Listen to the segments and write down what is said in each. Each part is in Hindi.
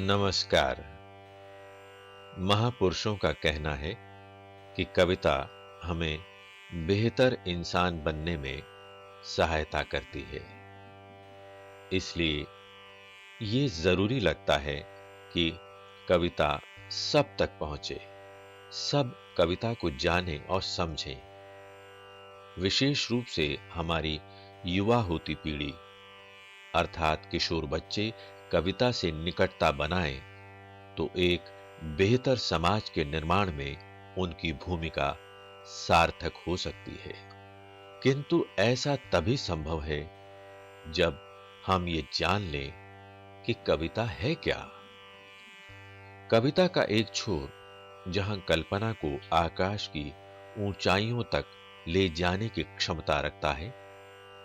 नमस्कार। महापुरुषों का कहना है कि कविता हमें बेहतर इंसान बनने में सहायता करती है। इसलिए ये जरूरी लगता है कि कविता सब तक पहुंचे, सब कविता को जानें और समझें। विशेष रूप से हमारी युवा होती पीढ़ी अर्थात किशोर बच्चे कविता से निकटता बनाएं तो एक बेहतर समाज के निर्माण में उनकी भूमिका सार्थक हो सकती है। किंतु ऐसा तभी संभव है जब हम ये जान लें कि कविता है क्या। कविता का एक छोर जहां कल्पना को आकाश की ऊंचाइयों तक ले जाने की क्षमता रखता है,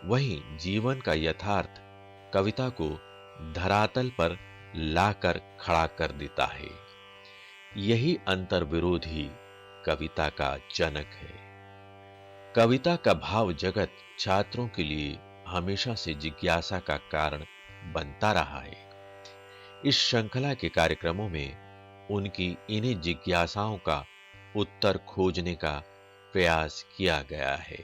वहीं जीवन का यथार्थ कविता को धरातल पर लाकर खड़ा कर देता है। यही अंतर्विरोध ही कविता का जनक है। कविता का भाव जगत छात्रों के लिए हमेशा से जिज्ञासा का कारण बनता रहा है। इस श्रृंखला के कार्यक्रमों में उनकी इन्हीं जिज्ञासाओं का उत्तर खोजने का प्रयास किया गया है।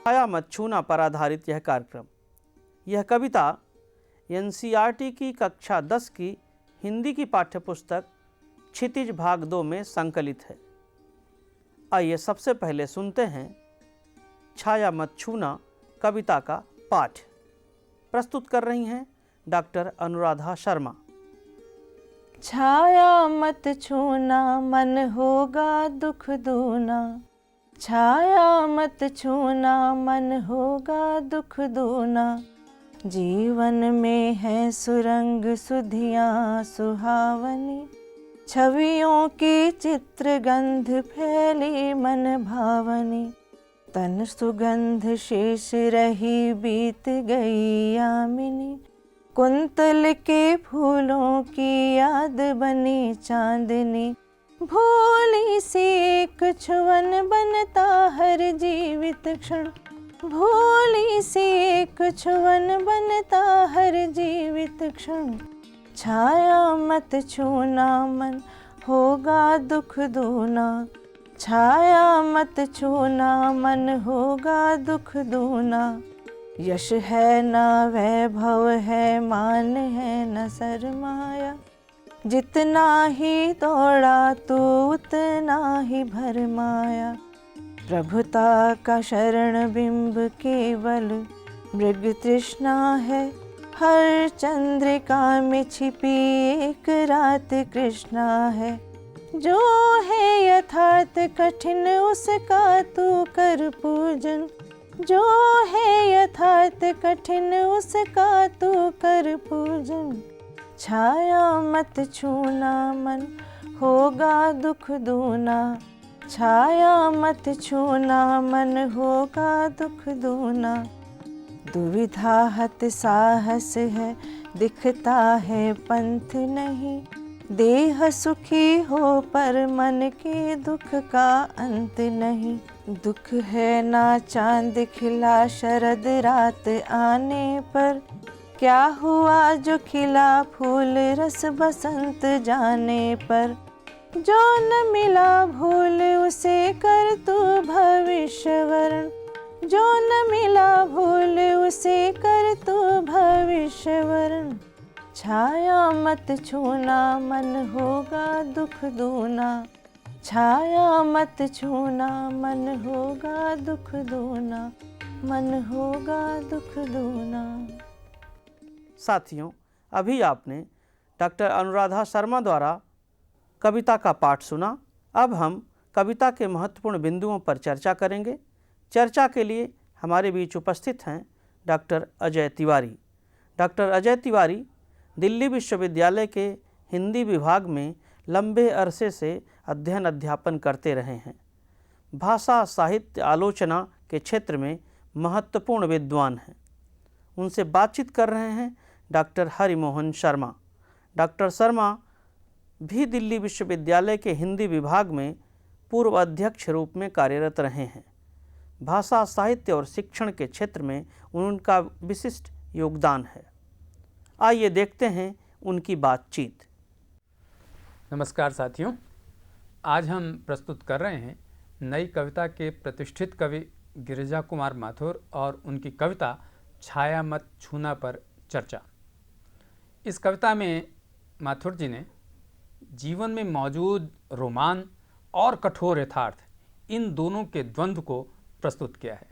छाया मत छूना पर आधारित यह कार्यक्रम, यह कविता एनसीईआरटी की कक्षा 10 की हिंदी की पाठ्यपुस्तक क्षितिज भाग 2 में संकलित है। आइए सबसे पहले सुनते हैं छाया मत छूना कविता का पाठ। प्रस्तुत कर रही हैं डॉक्टर अनुराधा शर्मा। छाया मत छूना मन होगा दुख दूना, छाया मत छूना मन होगा दुख दूना। जीवन में है सुरंग सुधियाँ सुहावनी, छवियों की चित्र गंध फैली मन भावनी। तन सुगंध शेष रही बीत गई यामिनी, कुंतल के फूलों की याद बनी चांदनी। भोली सी एक छुवन बनता हर जीवित क्षण, भोली सी एक छुवन बनता हर जीवित क्षण। छाया मत छूना मन होगा दुख दूना, छाया मत छूना मन होगा दुख दूना। यश है न वैभव है, मान है न सरमाया, जितना ही दौड़ा तू उतना ही भरमाया। प्रभुता का शरण बिंब केवल मृग तृष्णा है, हर चंद्रिका में छिपी एक रात कृष्णा है। जो है यथार्थ कठिन उसका तू कर पूजन, जो है यथार्थ कठिन उसका तू कर पूजन। छाया मत छूना मन होगा दुख दूना, छाया मत छूना मन होगा दुख दूना। दुविधा हत साहस है दिखता है पंथ नहीं, देह सुखी हो पर मन के दुख का अंत नहीं। दुख है ना चांद खिला शरद रात आने पर, क्या हुआ जो खिला फूल रस बसंत जाने पर। जो न मिला भूल उसे कर तू भविष्य वरण, जो न मिला भूल उसे कर तू भविष्य वरण। छाया मत छूना मन होगा दुख दूना, छाया मत छूना मन होगा दुख दूना, मन होगा दुख दूना। साथियों, अभी आपने डॉक्टर अनुराधा शर्मा द्वारा कविता का पाठ सुना। अब हम कविता के महत्वपूर्ण बिंदुओं पर चर्चा करेंगे। चर्चा के लिए हमारे बीच उपस्थित हैं डॉक्टर अजय तिवारी। डॉक्टर अजय तिवारी दिल्ली विश्वविद्यालय के हिंदी विभाग में लंबे अरसे से अध्ययन अध्यापन करते रहे हैं। भाषा साहित्य आलोचना के क्षेत्र में महत्वपूर्ण विद्वान हैं। उनसे बातचीत कर रहे हैं डॉक्टर हरिमोहन शर्मा। डॉक्टर शर्मा भी दिल्ली विश्वविद्यालय के हिंदी विभाग में पूर्व अध्यक्ष रूप में कार्यरत रहे हैं। भाषा साहित्य और शिक्षण के क्षेत्र में उनका विशिष्ट योगदान है। आइए देखते हैं उनकी बातचीत। नमस्कार साथियों, आज हम प्रस्तुत कर रहे हैं नई कविता के प्रतिष्ठित कवि गिरिजा कुमार माथुर और उनकी कविता छाया मत छूना पर चर्चा। इस कविता में माथुर जी ने जीवन में मौजूद रोमान और कठोर यथार्थ, इन दोनों के द्वंद्व को प्रस्तुत किया है।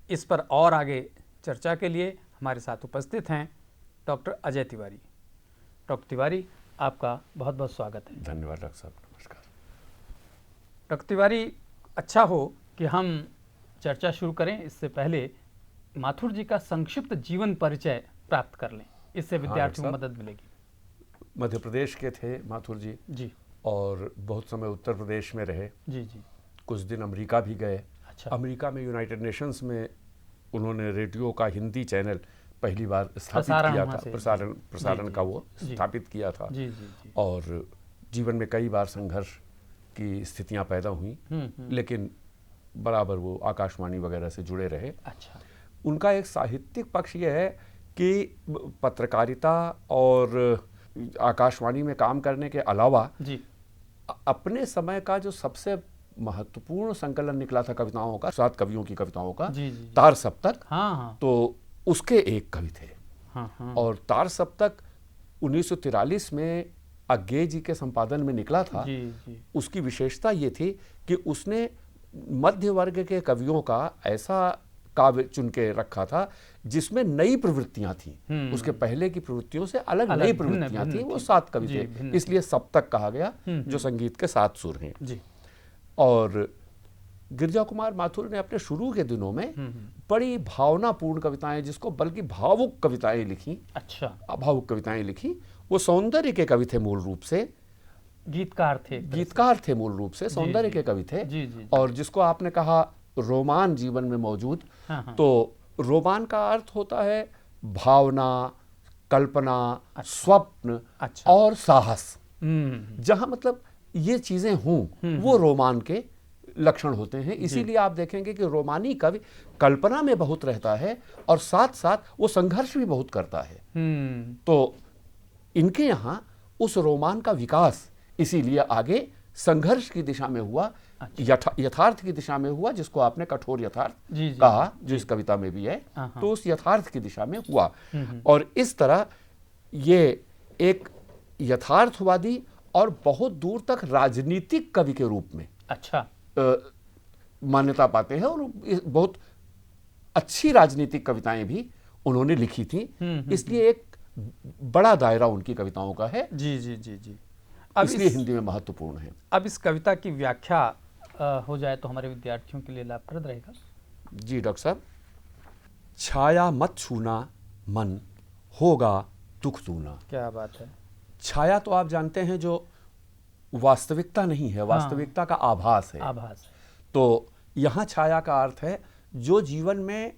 इस पर और आगे चर्चा के लिए हमारे साथ उपस्थित हैं डॉक्टर अजय तिवारी। डॉक्टर तिवारी, आपका बहुत बहुत स्वागत है। धन्यवाद डॉक्टर साहब, नमस्कार। डॉक्टर तिवारी, अच्छा हो कि हम चर्चा शुरू करें इससे पहले माथुर जी का संक्षिप्त जीवन परिचय प्राप्त कर लें, इससे विद्यार्थियों को मदद मिलेगी। मध्य प्रदेश के थे माथुर जी जी, और बहुत समय उत्तर प्रदेश में रहे। जी जी, कुछ दिन अमेरिका भी गए। अच्छा। अमेरिका में यूनाइटेड नेशंस में उन्होंने रेडियो का हिंदी चैनल पहली बार स्थापित प्रसारण किया वहाँ था, से। प्रसारण जी, का वो जी। स्थापित किया था। जी जी जी, और जीवन में कई बार संघर्ष की स्थितियां पैदा हुई, लेकिन बराबर वो आकाशवाणी वगैरह से जुड़े रहे। अच्छा। उनका एक साहित्यिक पक्ष ये है कि पत्रकारिता और आकाशवाणी में काम करने के अलावा जी, अपने समय का जो सबसे महत्वपूर्ण संकलन निकला था कविताओं का, 7 कवियों की कविताओं का, जी जी, तार सप्तक, हाँ हाँ तो उसके एक कवि थे। हाँ हाँ, और तार सप्तक 1943 में अज्ञे जी के संपादन में निकला था। जी जी, उसकी विशेषता ये थी कि उसने मध्य वर्ग के कवियों का ऐसा काव्य चुन के रखा था जिसमें नई प्रवृत्तियां थी। उसके पहले की प्रवृत्तियों से अलग अलग, नई भिन्न, प्रवृत्तियां भिन्न थी। वो थी। 7 कवि जी, थे, भिन्न इसलिए सप्तक कहा गया, जो संगीत के 7 सुर हैं। जी, और गिरिजा कुमार माथुर ने अपने शुरू के दिनों में बड़ी भावनापूर्ण कविताएं, जिसको बल्कि भावुक कविताएं लिखी, अच्छा, भावुक कविताएं लिखी। वो सौंदर्य के कवि थे मूल रूप से, गीतकार थे, गीतकार थे मूल रूप से, सौंदर्य के कवि थे। जी जी, और जिसको आपने कहा रोमान जीवन में मौजूद, हाँ, तो रोमान का अर्थ होता है भावना, कल्पना, स्वप्न अच्छा। और साहस। जहां मतलब ये चीजें हों, वो रोमान के लक्षण होते हैं। इसीलिए आप देखेंगे कि रोमानी कवि कल्पना में बहुत रहता है और साथ साथ वो संघर्ष भी बहुत करता है। तो इनके यहाँ उस रोमान का विकास इसीलिए आगे संघर्ष की दिशा में हुआ, यथार्थ की दिशा में हुआ, जिसको आपने कठोर यथार्थ जी, जी, कहा, जो इस कविता में भी है। हाँ। तो उस यथार्थ की दिशा में हुआ। और इस तरह ये एक यथार्थवादी और बहुत दूर तक राजनीतिक कवि के रूप में अच्छा, मान्यता पाते हैं। और बहुत अच्छी राजनीतिक कविताएं भी उन्होंने लिखी थी। इसलिए एक बड़ा दायरा उनकी कविताओं का है, जी जी जी जी। इसलिए हिंदी में महत्वपूर्ण है। अब इस कविता की व्याख्या हो जाए तो हमारे विद्यार्थियों के लिए लाभप्रद रहेगा। जी डॉक्टर साहब। छाया मत छूना मन होगा दुख दूना। क्या बात है। छाया तो आप जानते हैं जो वास्तविकता नहीं है, वास्तविकता का आभास है। आभास। तो यहाँ छाया का अर्थ है जो जीवन में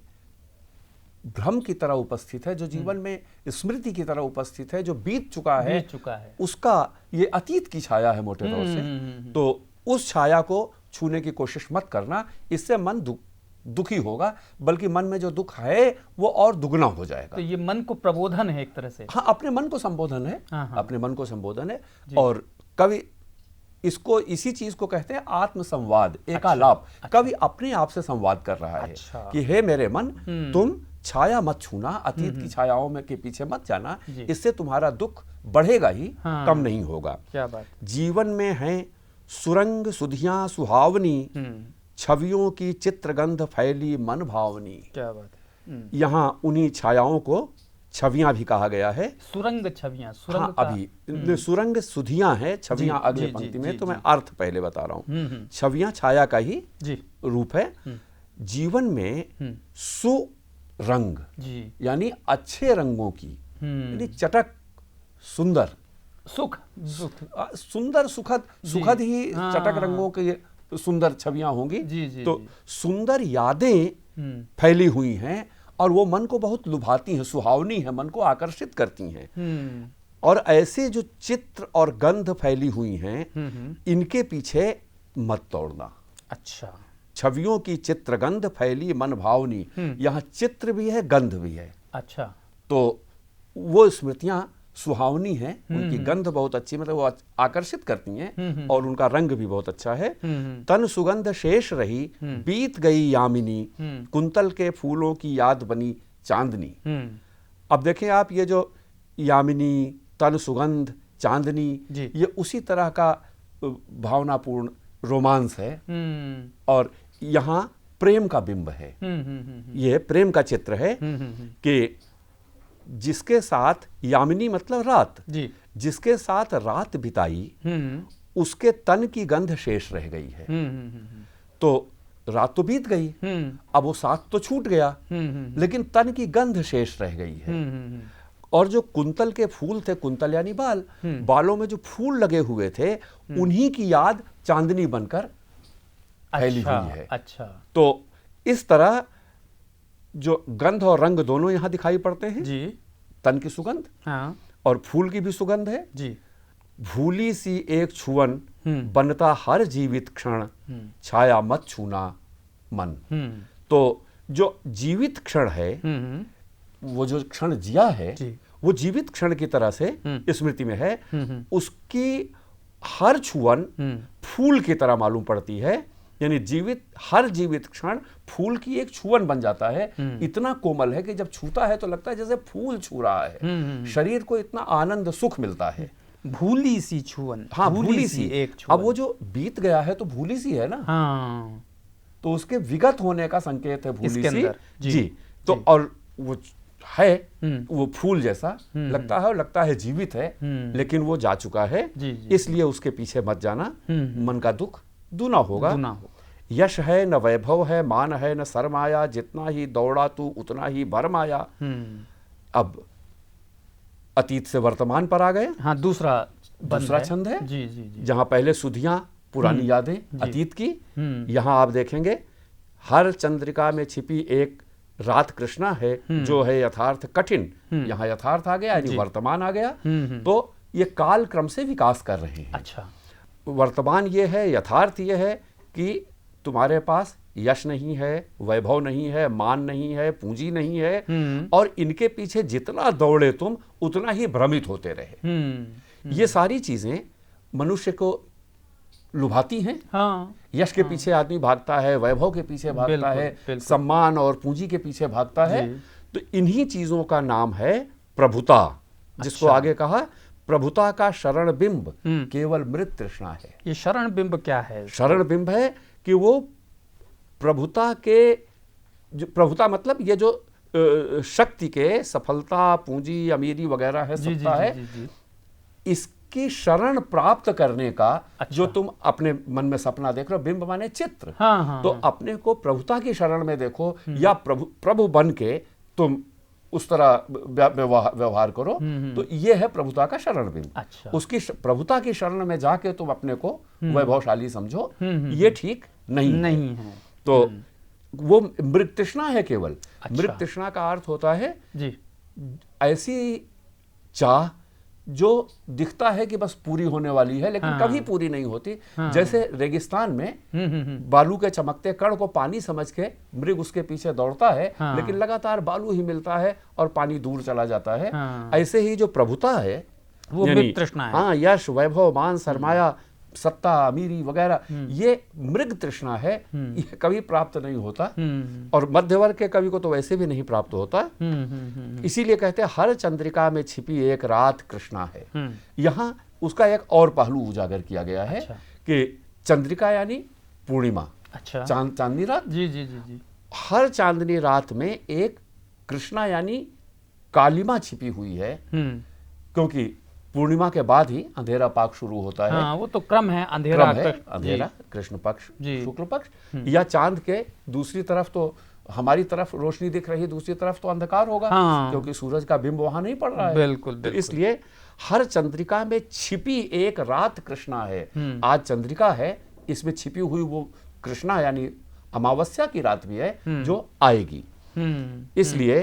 भ्रम की तरह उपस्थित है, जो जीवन में स्मृति की तरह उपस्थित है, जो बीत चुका है, उसका ये अतीत की छाया है मोटे तौर से। तो उस छाया को छूने की कोशिश मत करना, इससे मन दुखी होगा, बल्कि मन में जो दुख है वो और दुगना हो जाएगा। तो ये मन को प्रबोधन है एक तरह से। हाँ, अपने मन को संबोधन है। हाँ। अपने मन को संबोधन है। और कवि इसको, इसी चीज को कहते हैं आत्मसंवाद, एकालाप। कवि अपने आप से संवाद कर रहा है कि हे मेरे मन, तुम छाया मत छूना, अतीत की छायाओं में के पीछे मत जाना, इससे तुम्हारा दुख बढ़ेगा ही, कम नहीं होगा। क्या बात। जीवन में है सुरंग सुधियां सुहावनी, छवियों की चित्रगंध फैली मन भावनी। क्या बात है। यहाँ उन्हीं छायाओं को छवियां भी कहा गया है। सुरंग छवियां, सुरंग हाँ, अभी सुरंग सुधियां है, छवियां अगले पंक्ति में। तो मैं अर्थ पहले बता रहा हूँ। छवियां छाया का ही रूप है। जीवन में सुरंग यानी अच्छे रंगों की, यानी चटक, सुंदर, सुख, सुंदर, सुखद ही चटक रंगों के सुंदर छवियां होंगी। तो सुंदर यादें फैली हुई हैं और वो मन को बहुत लुभाती हैं, सुहावनी है, मन को आकर्षित करती हैं। और ऐसे जो चित्र और गंध फैली हुई हैं, इनके पीछे मत दौड़ना। अच्छा। छवियों की चित्रगंध फैली मन भावनी। यहाँ चित्र भी है, गंध भी है। अच्छा। तो वो स्मृतियां सुहावनी हैं, उनकी गंध बहुत अच्छी, मतलब वो आकर्षित करती हैं और उनका रंग भी बहुत अच्छा है। तन सुगंध शेष रही, बीत गई यामिनी, कुंतल के फूलों की याद बनी चांदनी। अब देखें आप, ये जो यामिनी, तन सुगंध, चांदनी, ये उसी तरह का भावनापूर्ण रोमांस है और यहाँ प्रेम का बिंब है। ये प्रेम का चित्र है कि जिसके साथ, यामिनी मतलब रात, जिसके साथ रात बिताई उसके तन की गंध शेष रह गई है। तो रात तो बीत गई, अब वो साथ तो छूट गया, लेकिन तन की गंध शेष रह गई है। और जो कुंतल के फूल थे, कुंतल यानी बाल, बालों में जो फूल लगे हुए थे, उन्हीं की याद चांदनी बनकर फैली हुई है। अच्छा। तो इस तरह जो गंध और रंग दोनों यहां दिखाई पड़ते हैं जी। तन की सुगंध, हाँ और फूल की भी सुगंध है जी। भूली सी एक छुअन, बनता हर जीवित क्षण, छाया मत छूना मन। तो जो जीवित क्षण है, वो जो क्षण जिया है, वो जीवित क्षण की तरह से स्मृति में है। उसकी हर छुअन फूल की तरह मालूम पड़ती है, यानी हर जीवित क्षण फूल की एक छुअन बन जाता है। इतना कोमल है कि जब छूता है तो लगता है जैसे फूल छू रहा है। शरीर को इतना आनंद सुख मिलता है। भूली सी छुअन। हाँ, भूली सी एक छुअन। अब वो जो बीत गया है तो भूली सी है ना। हाँ। तो उसके विगत होने का संकेत है भूली सी। जी। तो और वो है, वो फूल जैसा लगता है और लगता है जीवित है, लेकिन वो जा चुका है। इसलिए उसके पीछे मत जाना, मन का दुख दूना होगा। यश है न वैभव है, मान है न सरमाया, जितना ही दौड़ा तू उतना ही भरमाया। अब अतीत से वर्तमान पर आ गए। हाँ, दूसरा छंद है। जी जी जी। जहां पहले सुधियां, पुरानी यादें अतीत की, यहां आप देखेंगे हर चंद्रिका में छिपी एक रात कृष्णा है, जो है यथार्थ कठिन। यहां यथार्थ आ गया, यानी वर्तमान आ गया। तो ये काल क्रम से विकास कर रहे हैं। अच्छा। वर्तमान ये है, यथार्थ ये है कि तुम्हारे पास यश नहीं है, वैभव नहीं है, मान नहीं है, पूंजी नहीं है, और इनके पीछे जितना दौड़े तुम उतना ही भ्रमित होते रहे। ये सारी चीजें मनुष्य को लुभाती हैं। हाँ। यश के पीछे आदमी भागता है, वैभव के पीछे भागता है, सम्मान और पूंजी के पीछे भागता है। तो इन्हीं चीजों का नाम है प्रभुता, जिसको आगे कहा प्रभुता का शरण बिंब केवल मृत तृष्णा है। ये शरण बिंब क्या है? शरण बिंब है कि वो प्रभुता के, जो प्रभुता मतलब ये जो शक्ति के, सफलता, पूंजी, अमीरी वगैरह है, सत्ता है, इसकी शरण प्राप्त करने का जो तुम अपने मन में सपना देख रहे हो, बिंब माने चित्र। तो अपने को प्रभुता की शरण में देखो, या प्रभु बन के तुम उस तरह व्यवहार करो। तो ये है प्रभुता का शरण बिंब। अच्छा। उसकी प्रभुता की शरण में जाके तुम अपने को वैभवशाली समझो, ये ठीक नहीं है। तो वो मृग तृष्णा है केवल। अच्छा। मृग तृष्णा का अर्थ होता है जी, ऐसी चाह जो दिखता है कि बस पूरी होने वाली है, लेकिन कभी पूरी नहीं होती। जैसे रेगिस्तान में बालू के चमकते कण को पानी समझ के मृग उसके पीछे दौड़ता है, लेकिन लगातार बालू ही मिलता है और पानी दूर चला जाता है। ऐसे ही जो प्रभुता है वो मृग तृष्णा है। हाँ, यश, वैभव, मान, सरमाया, सत्ता, अमीरी वगैरह, ये मृग तृष्णा है। ये कभी प्राप्त नहीं होता, और मध्य वर्ग के कवि को तो वैसे भी नहीं प्राप्त होता। इसीलिए कहते हैं हर चंद्रिका में छिपी एक रात कृष्णा है। यहाँ उसका एक और पहलू उजागर किया गया है। अच्छा। कि चंद्रिका यानी पूर्णिमा। अच्छा। चांदनी रात। जी जी जी जी। हर चांदनी रात में एक कृष्णा यानी कालिमा छिपी हुई है, क्योंकि पूर्णिमा के बाद ही अंधेरा पाक शुरू होता है। हाँ, वो तो क्रम है। अंधेरा कृष्ण पक्ष, शुक्ल पक्ष, या चांद के दूसरी तरफ तो हमारी तरफ रोशनी दिख रही, दूसरी तरफ तो अंधकार होगा। हाँ। क्योंकि सूरज का बिंब वहां नहीं पड़ रहा है। बिल्कुल। तो इसलिए हर चंद्रिका में छिपी एक रात कृष्णा है। आज चंद्रिका है, इसमें छिपी हुई वो कृष्णा यानी अमावस्या की रात भी है, जो आएगी। इसलिए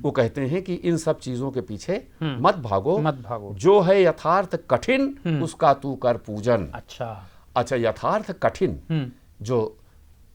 वो कहते हैं कि इन सब चीजों के पीछे मत भागो, जो है यथार्थ कठिन उसका तू कर पूजन। अच्छा। यथार्थ कठिन जो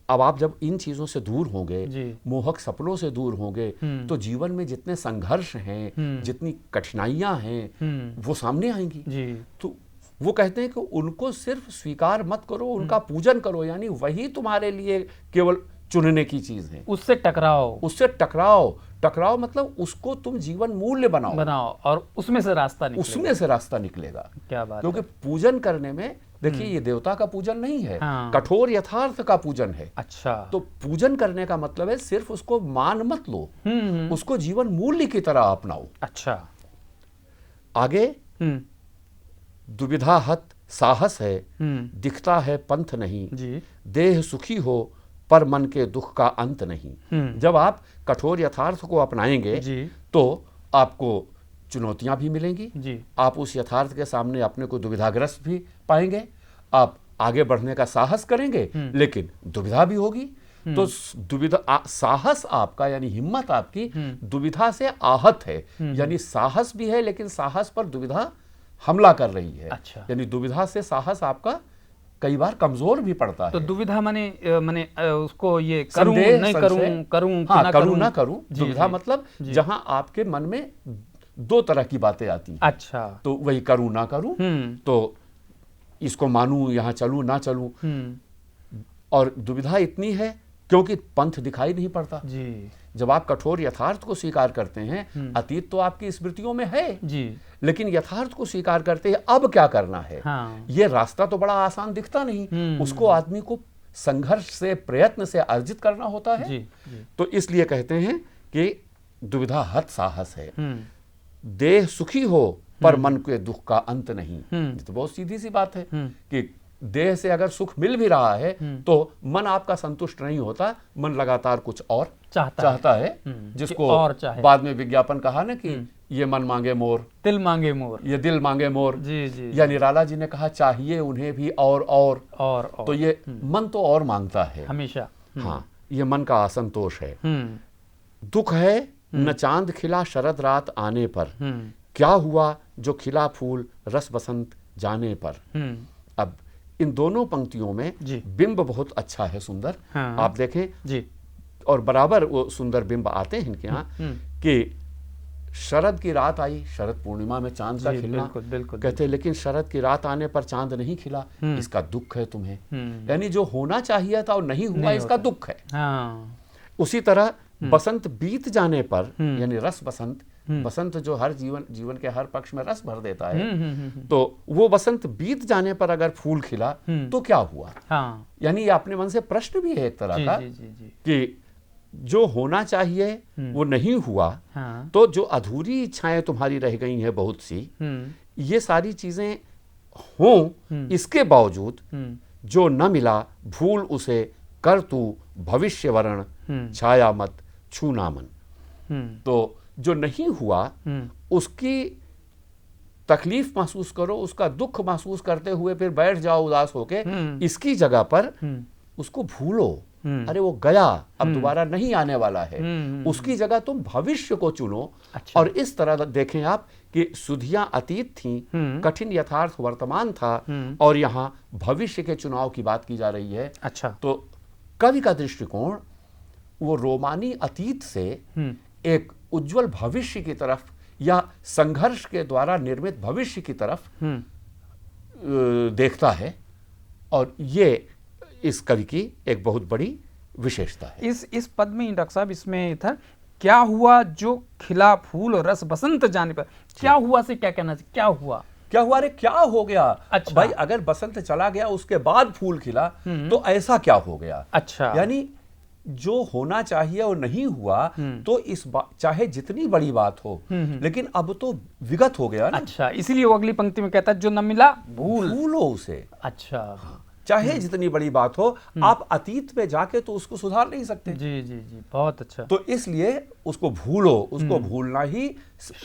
अब आप जब इन चीजों से दूर होंगे, जी। मोहक सपनों से दूर होंगे, तो जीवन में जितने संघर्ष हैं, जितनी कठिनाइयां हैं, वो सामने आएंगी। जी। तो वो कहते हैं कि उनको सिर्फ स्वीकार मत करो, उनका पूजन करो, यानी वही तुम्हारे लिए केवल चुनने की चीज है। उससे टकराओ, उससे टकराओ मतलब उसको तुम जीवन मूल्य बनाओ और उसमें से रास्ता निकलेगा। उसमें से रास्ता निकलेगा। क्या बात क्योंकि है। पूजन करने में देखिए ये देवता का पूजन नहीं है, हाँ। कठोर यथार्थ का पूजन है। अच्छा। तो पूजन करने का मतलब है सिर्फ उसको मान मत लो, उसको जीवन मूल्य की तरह अपनाओ। अच्छा। आगे दुविधा हत साहस है, दिखता है पंथ नहीं, जी। देह सुखी हो पर मन के दुख का अंत नहीं। जब आप कठोर यथार्थ को अपनाएंगे जी। तो आपको चुनौतियां भी मिलेंगी, जी। आप उस यथार्थ के सामने अपने को दुविधाग्रस्त भी पाएंगे, आप आगे बढ़ने का साहस करेंगे, लेकिन दुविधा भी होगी। तो दुविधा साहस आपका यानी हिम्मत आपकी दुविधा से आहत है, यानी साहस भी है लेकिन साहस पर दुविधा हमला कर रही है। अच्छा। यानी दुविधा से साहस आपका कई बार कमजोर भी पड़ता है। तो दुविधा माने उसको ये करूं संदेह, नहीं संशय। करूं हाँ, ना करूं ना करूं। जी, दुविधा जी, मतलब जी। जहां आपके मन में दो तरह की बातें आती हैं। अच्छा। तो वही करूं ना करूं, तो इसको मानूं, यहां चलूं ना चलूं। और दुविधा इतनी है क्योंकि पंथ दिखाई नहीं पड़ता। जी। जब आप कठोर यथार्थ को स्वीकार करते हैं, अतीत तो आपकी स्मृतियों में है, जी। लेकिन यथार्थ को स्वीकार करते हैं अब क्या करना है। हाँ। ये रास्ता तो बड़ा आसान दिखता नहीं, उसको आदमी को संघर्ष से, प्रयत्न से अर्जित करना होता है। जी, जी। तो इसलिए कहते हैं कि दुविधा हत साहस है, देह सुखी हो पर मन के दुख का अंत नहीं। ये तो बहुत सीधी सी बात है कि देह से अगर सुख मिल भी रहा है तो मन आपका संतुष्ट नहीं होता, मन लगातार कुछ और चाहता है, जिसको और चाहे। बाद में विज्ञापन कहा ना कि ये मन मांगे मोर, दिल मांगे मोर, ये दिल मांगे मोर। जी, जी। या निराला जी ने कहा चाहिए उन्हें भी और। तो ये मन तो और मांगता है हमेशा। हाँ, ये मन का असंतोष है। दुख है न चांद खिला शरद रात आने पर, क्या हुआ जो खिला फूल रस बसंत जाने पर। अब इन दोनों पंक्तियों में बिंब बहुत अच्छा है, सुंदर। हाँ। आप देखें जी। और बराबर वो सुंदर बिंब आते हैं इनके यहाँ कि शरद की रात आई, शरद पूर्णिमा में चांद का खिलना, बिल्कुल, बिल्कुल, कहते लेकिन शरद की रात आने पर चांद नहीं खिला, इसका दुख है तुम्हें। यानी जो होना चाहिए था और नहीं हुआ, इसका दुख है। हाँ। उसी तरह बसंत बीत जाने पर, यानी रस बसंत, बसंत जो हर जीवन के हर पक्ष में रस भर देता है, तो वो बसंत बीत जाने पर अगर फूल खिला तो क्या हुआ। हाँ। यानी ये अपने मन से प्रश्न भी है एक तरह का, जी, जी, जी। कि जो होना चाहिए वो नहीं हुआ, हाँ। तो जो अधूरी इच्छाएं तुम्हारी रह गई हैं बहुत सी, ये सारी चीजें हों, इसके बावजूद जो न मिला भूल उसे, कर तू भविष्य वर्ण, छाया मत छूना मन। तो जो नहीं हुआ उसकी तकलीफ महसूस करो, उसका दुख महसूस करते हुए फिर बैठ जाओ उदास होके, इसकी जगह पर उसको भूलो। अरे वो गया, अब दोबारा नहीं आने वाला है, उसकी जगह तुम भविष्य को चुनो। अच्छा। और इस तरह देखें आप कि सुधियां अतीत थीं, कठिन यथार्थ वर्तमान था, और यहाँ भविष्य के चुनाव की बात की जा रही है। अच्छा। तो कवि का दृष्टिकोण वो रोमानी अतीत से एक उज्जवल भविष्य की तरफ या संघर्ष के द्वारा निर्मित भविष्य की तरफ देखता है, और ये इस कवि की एक बहुत बड़ी विशेषता है। इस पद में डॉक्टर साहब इसमें था, क्या हुआ जो खिला फूल रस बसंत जाने पर। क्या हुआ से क्या कहना चाहिए, क्या हुआ, क्या हुआ, अरे क्या हो गया। अच्छा। भाई अगर बसंत चला गया उसके बाद फूल खिला तो ऐसा क्या हो गया। अच्छा। यानी जो होना चाहिए और नहीं हुआ, तो इस चाहे जितनी बड़ी बात हो, लेकिन अब तो विगत हो गया ना। अच्छा, इसीलिए वो अगली पंक्ति में कहता है जो न मिला भूलो उसे। अच्छा। चाहे जितनी बड़ी बात हो, आप अतीत में जाके तो उसको सुधार नहीं सकते। जी, जी, जी, बहुत अच्छा। तो इसलिए उसको भूलो, उसको भूलना ही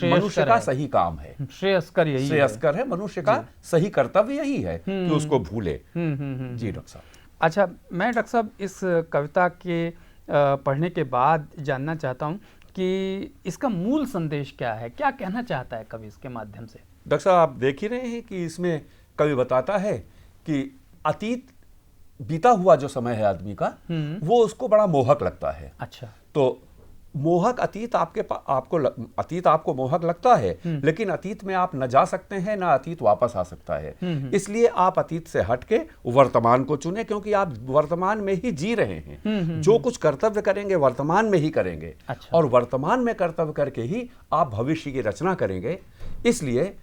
मनुष्य का सही काम है, श्रेयस्कर यही श्रेयस्कर है, मनुष्य का सही कर्तव्य यही है कि उसको भूले। जी डॉक्टर साहब। अच्छा, मैं डॉक्टर साहब इस कविता के पढ़ने के बाद जानना चाहता हूँ कि इसका मूल संदेश क्या है, क्या कहना चाहता है कवि इसके माध्यम से। डॉक्टर साहब आप देख ही रहे हैं कि इसमें कवि बताता है कि अतीत बीता हुआ जो समय है आदमी का, वो उसको बड़ा मोहक लगता है। अच्छा। तो मोहक अतीत अतीत आपको मोहक लगता है, लेकिन अतीत में आप न जा सकते हैं, ना अतीत वापस आ सकता है। इसलिए आप अतीत से हटके वर्तमान को चुने, क्योंकि आप वर्तमान में ही जी रहे हैं। जो कुछ कर्तव्य करेंगे वर्तमान में ही करेंगे। अच्छा। और वर्तमान में कर्तव्य करके ही आप भविष्य की रचना करेंगे। इसलिए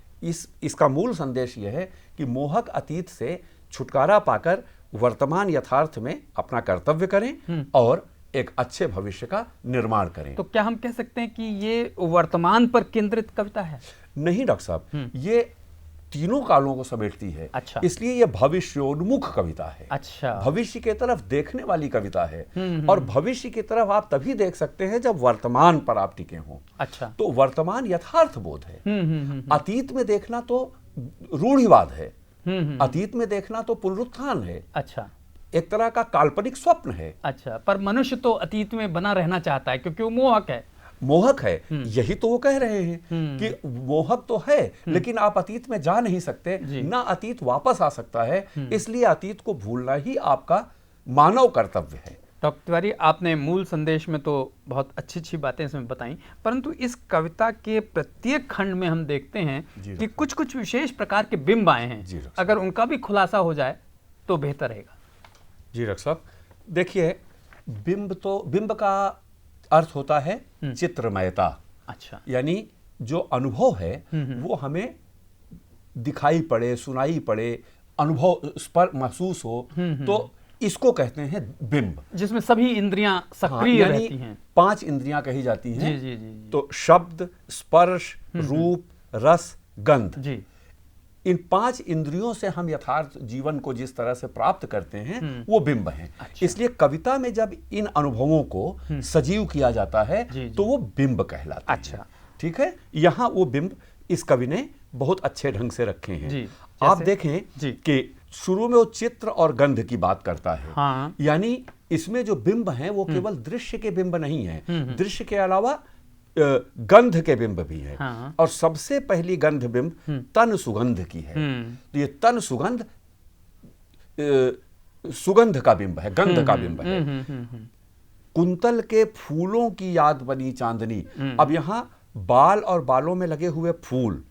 इसका मूल संदेश यह है कि मोहक अतीत से छुटकारा पाकर वर्तमान यथार्थ में अपना कर्तव्य करें और एक अच्छे भविष्य का निर्माण करें। तो क्या हम कह सकते हैं कि ये वर्तमान पर केंद्रित कविता है? नहीं डॉक्टर साहब, ये तीनों कालों को समेटती है। अच्छा। इसलिए ये भविष्योन्मुख कविता है। अच्छा। भविष्य की तरफ देखने वाली कविता है। और भविष्य की तरफ आप तभी देख सकते हैं जब वर्तमान पर आप टिके हों। अच्छा। तो वर्तमान यथार्थ बोध है। अतीत में देखना तो रूढ़िवाद है। अतीत में देखना तो पुनरुत्थान है। अच्छा। एक तरह का काल्पनिक स्वप्न है। अच्छा, पर मनुष्य तो अतीत में बना रहना चाहता है क्योंकि वो मोहक है। मोहक है, यही तो वो कह रहे हैं कि मोहक तो है, लेकिन आप अतीत में जा नहीं सकते, ना अतीत वापस आ सकता है। इसलिए अतीत को भूलना ही आपका मानव कर्तव्य है। डॉक्टर तिवारी, आपने मूल संदेश में तो बहुत अच्छी अच्छी बातें इसमें बताई, परंतु इस कविता के प्रत्येक खंड में हम देखते हैं कि कुछ कुछ विशेष प्रकार के बिंब आए हैं। अगर उनका भी खुलासा हो जाए तो बेहतर रहेगा। जी डॉक्टर साहब, देखिए, बिंब का अर्थ होता है चित्रमयता। अच्छा। यानी जो अनुभव है वो हमें दिखाई पड़े, सुनाई पड़े, अनुभव स्पर्श महसूस हो, तो इसको कहते हैं बिंब, जिसमें सभी इंद्रियां सक्रिय रहती हैं। 5 इंद्रियां कही जाती हैं। जी जी जी। तो शब्द, स्पर्श, रूप, रस, गंध, जी। इन 5 इंद्रियों से हम यथार्थ जीवन को जिस तरह से प्राप्त करते हैं वो बिंब हैं। अच्छा। इसलिए कविता में जब इन अनुभवों को सजीव किया जाता है तो वो बिंब कहलाता है। अच्छा। ठीक है, यहाँ वो बिंब इस कवि ने बहुत अच्छे ढंग से रखे हैं। जी। आप देखें कि शुरू में वो चित्र और गंध की बात करता है। हाँ। यानी इसमें जो बिंब हैं वो केवल दृश्य के बिंब नहीं हैं, दृश्य के अलावा गंध के बिंब भी है। हाँ। और सबसे पहली गंध बिंब तन सुगंध की है। तो ये तन सुगंध सुगंध का बिंब है, गंध का बिंब है। कुंतल के फूलों की याद बनी चांदनी। अब यहाँ बाल और बालों में लगे हुए फूल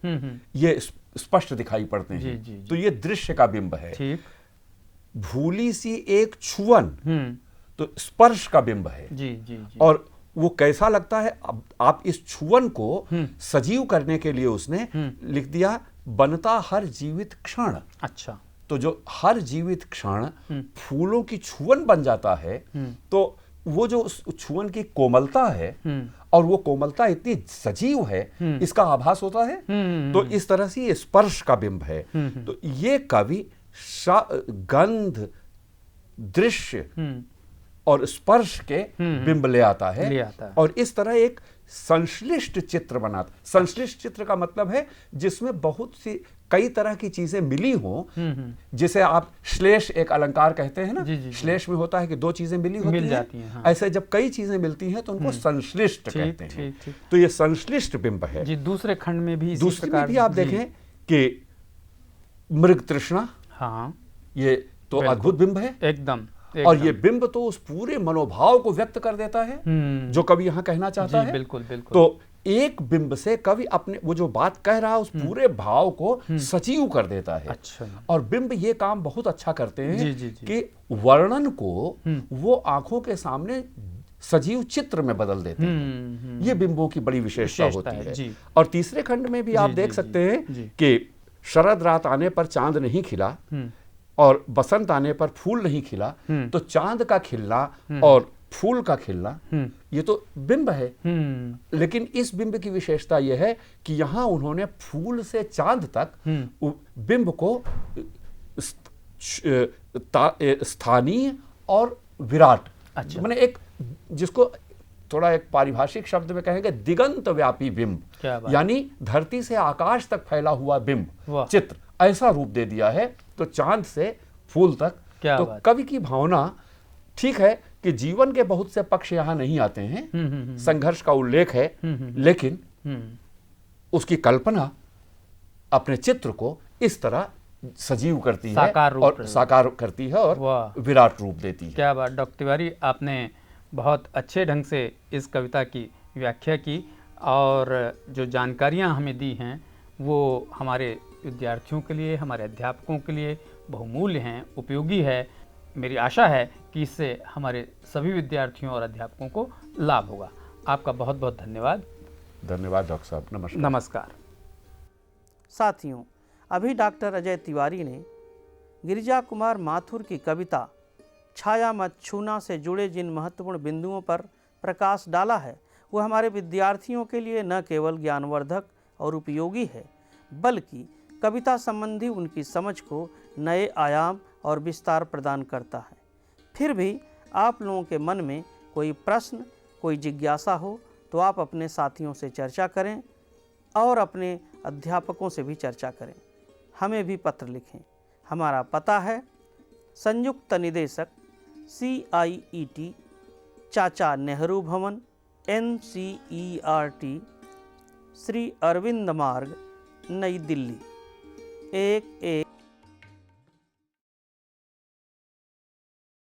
ये स्पष्ट दिखाई पड़ते हैं। जी। तो ये दृश्य का बिंब है। ठीक। भूली सी एक छुअन, तो स्पर्श का बिंब है। जी जी जी। और वो कैसा लगता है, अब आप इस छुअन को सजीव करने के लिए उसने लिख दिया, बनता हर जीवित क्षण। अच्छा। तो जो हर जीवित क्षण फूलों की छुअन बन जाता है, तो वो जो छुअन की कोमलता है और वो कोमलता इतनी सजीव है, इसका आभास होता है। तो इस तरह से ये स्पर्श का बिंब है। तो ये कवि गंध, दृश्य और स्पर्श के बिंब ले आता है। और इस तरह एक संश्लिष्ट चित्र बनाता। संश्लिष्ट चित्र का मतलब है जिसमें बहुत सी कई तरह की चीजें मिली हों। जिसे आप श्लेष एक अलंकार कहते हैं ना। श्लेष में होता है कि 2 चीजें मिल जाती हैं। हाँ। ऐसे जब कई चीजें मिलती हैं तो उनको संश्लिष्ट कहते हैं। तो ये संश्लिष्ट बिंब है। जी। दूसरे खंड में भी दूसरे में भी आप देखें कि मृग तृष्णा। हाँ। ये तो अद्भुत बिंब है एकदम। और ये बिंब तो उस पूरे मनोभाव को व्यक्त कर देता है जो कवि यहाँ कहना चाहता है। बिल्कुल बिल्कुल। तो एक बिंब से कवि अपने वो जो बात कह रहा है उस पूरे भाव को सजीव कर देता है। अच्छा। और बिंब ये काम बहुत अच्छा करते हैं जी। कि वर्णन को वो आंखों के सामने सजीव चित्र में बदल देते हैं। ये बिंबों की बड़ी विशेषता होती है। और तीसरे खंड में भी आप देख सकते हैं कि शरद रात आने पर चांद नहीं खिला और बसंत आने पर फूल नहीं खिला। तो चांद का खिलना और फूल का खिलना ये तो बिंब है। लेकिन इस बिंब की विशेषता यह है कि यहां उन्होंने फूल से चांद तक बिंब को स्थानीय और विराट, अच्छा। मैंने एक जिसको थोड़ा एक पारिभाषिक शब्द में कहेंगे दिगंत व्यापी बिंब, यानी धरती से आकाश तक फैला हुआ बिंब चित्र ऐसा रूप दे दिया है। तो चांद से फूल तक। तो कवि की भावना ठीक है कि जीवन के बहुत से पक्ष यहां नहीं आते हैं, संघर्ष का उल्लेख है, लेकिन उसकी कल्पना अपने चित्र को इस तरह सजीव करती है साकार रूप और साकार करती है और वाह। विराट रूप देती है। क्या बात डॉक्टर तिवारी, आपने बहुत अच्छे ढंग से इस कविता की व्याख्या की और जो जानकारियाँ हमें दी हैं वो हमारे विद्यार्थियों के लिए, हमारे अध्यापकों के लिए बहुमूल्य हैं, उपयोगी है। मेरी आशा है कि इससे हमारे सभी विद्यार्थियों और अध्यापकों को लाभ होगा। आपका बहुत बहुत धन्यवाद। धन्यवाद डॉक्टर साहब, नमस्कार। नमस्कार। साथियों, अभी डॉक्टर अजय तिवारी ने गिरिजा कुमार माथुर की कविता छाया मत छूना से जुड़े जिन महत्वपूर्ण बिंदुओं पर प्रकाश डाला है वो हमारे विद्यार्थियों के लिए न केवल ज्ञानवर्धक और उपयोगी है बल्कि कविता संबंधी उनकी समझ को नए आयाम और विस्तार प्रदान करता है। फिर भी आप लोगों के मन में कोई प्रश्न, कोई जिज्ञासा हो तो आप अपने साथियों से चर्चा करें और अपने अध्यापकों से भी चर्चा करें। हमें भी पत्र लिखें। हमारा पता है संयुक्त निदेशक CIET, चाचा नेहरू भवन, NCERT, श्री अरविंद मार्ग, नई दिल्ली 11